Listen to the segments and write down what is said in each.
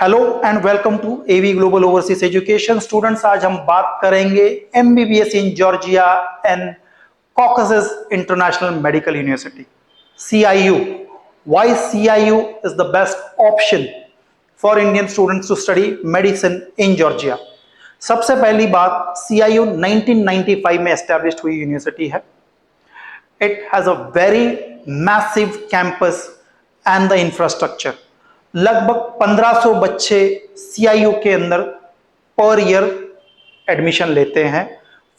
Hello and welcome to AV Global Overseas Education students. आज हम बात करेंगे MBBS in Georgia and Caucasus International Medical University CIU। Why CIU is the best option for Indian students to study medicine in Georgia. सबसे पहली बात, CIU 1995 में established हुई university है। It has a very massive campus and the infrastructure। लगभग 1500 बच्चे CIU के अंदर पर ईयर एडमिशन लेते हैं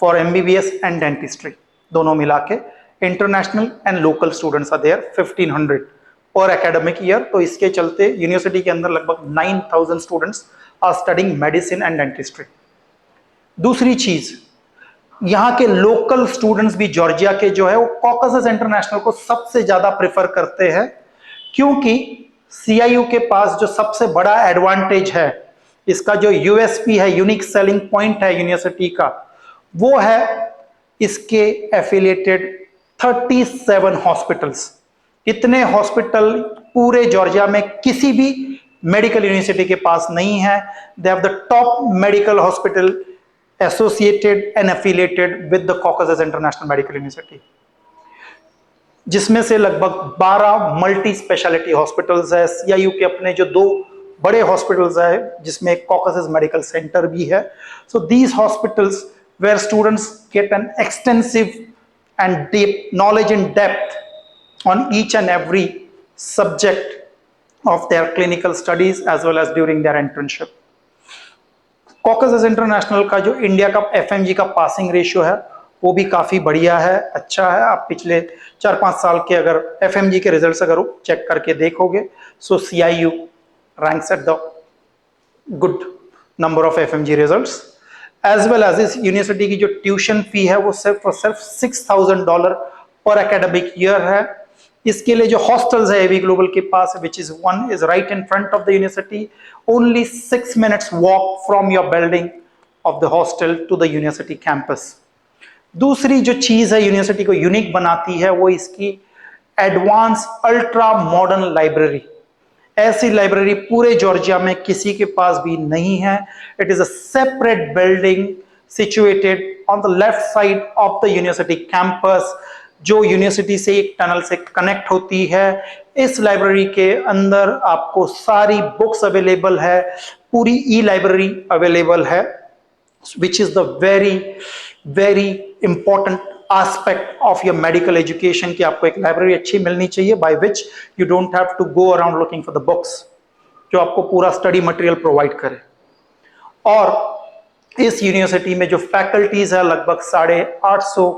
फॉर MBBS एंड डेंटिस्ट्री दोनों मिला के। International and local students are there 1500 पर एकेडमिक ईयर। तो इसके चलते यूनिवर्सिटी के अंदर लगभग 9000 students are studying medicine and dentistry. दूसरी चीज, यहाँ के लोकल स्टूडेंट्स भी जॉर्जिया के जो है वो कॉकसस इंटरनेशनल को सबसे ज्यादा प्रेफर करते हैं, क्योंकि CIU के पास जो सबसे बड़ा एडवांटेज है, इसका जो USP है, यूनिक सेलिंग पॉइंट है यूनिवर्सिटी का, वो है इसके एफिलिएटेड 37 हॉस्पिटल्स। इतने हॉस्पिटल पूरे जॉर्जिया में किसी भी मेडिकल यूनिवर्सिटी के पास नहीं है। They have the top medical hospital associated and affiliated with the Caucasus International Medical University, जिसमें से लगभग 12 मल्टी स्पेशलिटी हॉस्पिटल्स है। CIU के अपने जो 2 बड़े हॉस्पिटल्स है, जिसमें कॉकसस मेडिकल सेंटर भी है। So these hospitals where students get an extensive and deep knowledge in depth on each and every subject of their clinical studies as well as during their internship. Caucasus International का जो India का FMG का passing ratio है वो भी काफी बढ़िया है, अच्छा है। आप पिछले 4-5 साल के अगर FMG के रिजल्ट्स अगर चेक करके देखोगे, so CIU ranks at the good number of FMG results. As well as इस यूनिवर्सिटी की जो ट्यूशन फी है वो सिर्फ और सिर्फ $6000 पर एकेडमिक ईयर है। इसके लिए जो हॉस्टल्स है एवी ग्लोबल के पास, which is one is right in front of the university, only 6 minutes walk from your building of the hostel to the university campus. दूसरी जो चीज है यूनिवर्सिटी को यूनिक बनाती है वो इसकी एडवांस अल्ट्रा मॉडर्न लाइब्रेरी। ऐसी लाइब्रेरी पूरे जॉर्जिया में किसी के पास भी नहीं है। It is a separate building situated on the left side of the university campus, जो यूनिवर्सिटी से एक टनल से कनेक्ट होती है। इस लाइब्रेरी के अंदर आपको सारी बुक्स अवेलेबल है, पूरी ई-लाइब्रेरी अवेलेबल है, which is the very very important aspect of your medical education कि आपको एक लाइब्रेरी अच्छी मिलनी चाहिए, by which you don't have to go around looking for the books, जो आपको पूरा स्टडी मटेरियल प्रोवाइड करे। और इस यूनिवर्सिटी में जो फैकल्टीज है, लगभग 850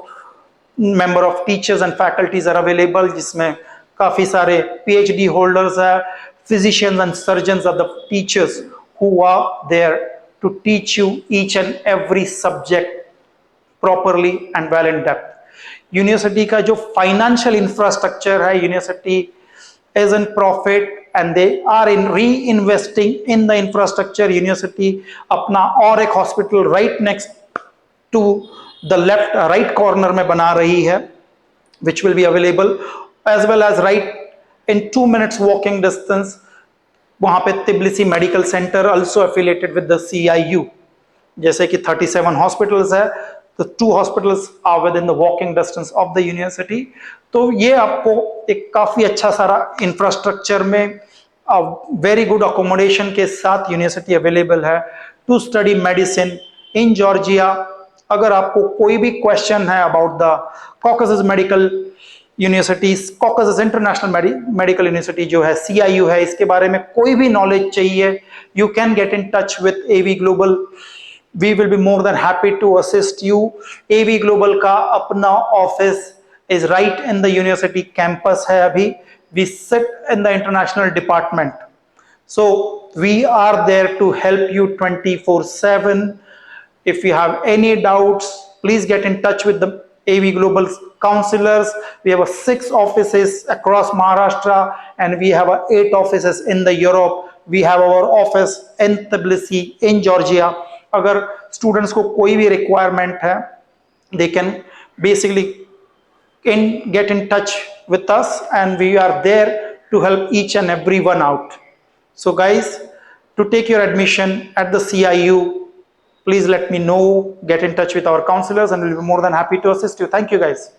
member of teachers and faculties are available, जिसमें काफी सारे PhD holders है। physicians and surgeons are the teachers who are there to teach you each and every subject properly and well in depth। University का जो financial infrastructure है, university is in profit and they are in reinvesting in the infrastructure। University अपना और एक hospital right next to the left right corner में बना रही है, which will be available as well as right in 2 minutes walking distance। वहां पे Tbilisi medical centre also affiliated with the CIU, जैसे कि 37 हॉस्पिटल्स है, तो 2 hospitals are within the walking distance of the university. तो ये आपको एक काफी अच्छा सारा इंफ्रास्ट्रक्चर में वेरी गुड अकोमोडेशन के साथ यूनिवर्सिटी अवेलेबल है to study medicine in Georgia. अगर आपको कोई भी क्वेश्चन है about the Caucasus Medical University, Caucasus International Medical University जो है CIU है, इसके बारे में कोई भी नॉलेज चाहिए, you can get in touch with AV Global. We will be more than happy to assist you. AV Global का अपना office is right in the university campus है। अभी we sit in the international department, so we are there to help you 24/7। If you have any doubts, please get in touch with the AV Global counselors. We have 6 offices across Maharashtra and we have 8 offices in the Europe. We have our office in Tbilisi in Georgia. अगर students को कोई भी requirement है, they can basically get in touch with us and we are there to help each and everyone out. So guys, to take your admission at the CIU, please let me know, get in touch with our counselors, and we'll be more than happy to assist you. Thank you, guys.